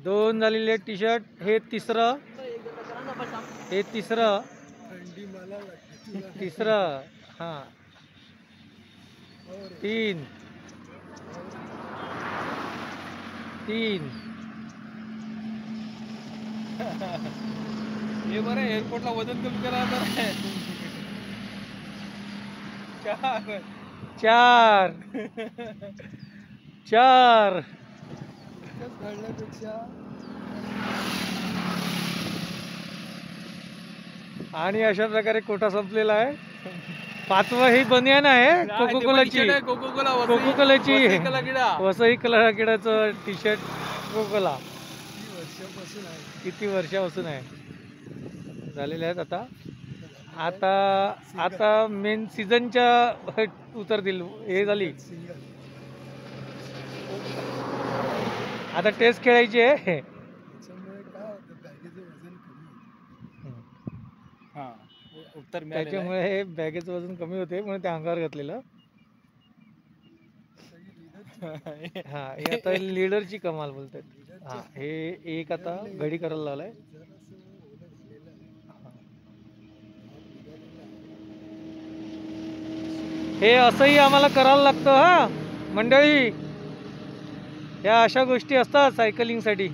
2 झालेले T shirt. हे तिसरं, हे तिसरं, तिसरं. हां 3 3. हे बरं एअरपोर्टला वजन कमी करा तर. 4 4. आणि अशा प्रकारे कोटा संपलेला आहे. 5वं ही बनियान आहे कोको कोलाची. कोको कोलाची वसई कलाकिडाचं टी शर्ट कोको कोला. किती वर्षापासून आहे झालेले आहेत. आता आता आता मेन सीझनच्या उतरतील. हे झाली आता टेस्ट खेळायची आहे. त्याच्यामुळे हे बॅगेचं वजन कमी होते म्हणून त्या अंगावर घातलेलं. हा हे आता लीडरची कमाल बोलतात. हा हे एक आता घडी करायला लावलाय. हे असंही आम्हाला करायला लागतं हा मंडळी. या अशा गोष्टी असतात सायकलिंगसाठी.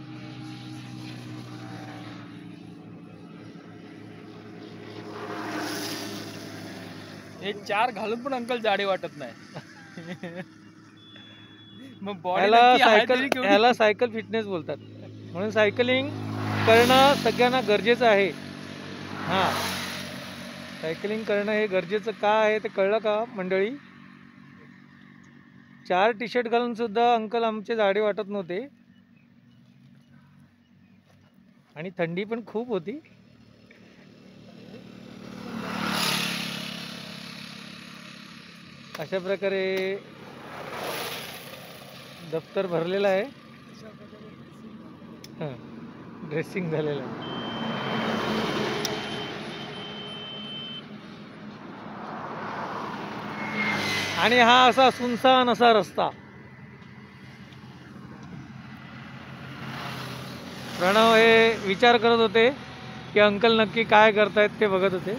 हे 4 घालून पण अंकल जाडे वाटत नाही. मग ह्याला सायकल फिटनेस बोलतात. म्हणून सायकलिंग करणं सगळ्यांना गरजेचं आहे. हां सायकलिंग करणं हे गरजेचं का आहे ते कळलं का मंडळी. 4 टी शर्ट घालून सुद्धा अंकल आमचे जाडे वाटत नव्हते. आणि थंडी पण खूप होती. अशा प्रकारे दप्तर भरलेलं आहे. ड्रेसिंग झालेलं आहे. आणि हा असा सुनसान असा रस्ता. प्रणव हे विचार करत होते की अंकल नक्की काय करतायत ते बघत होते.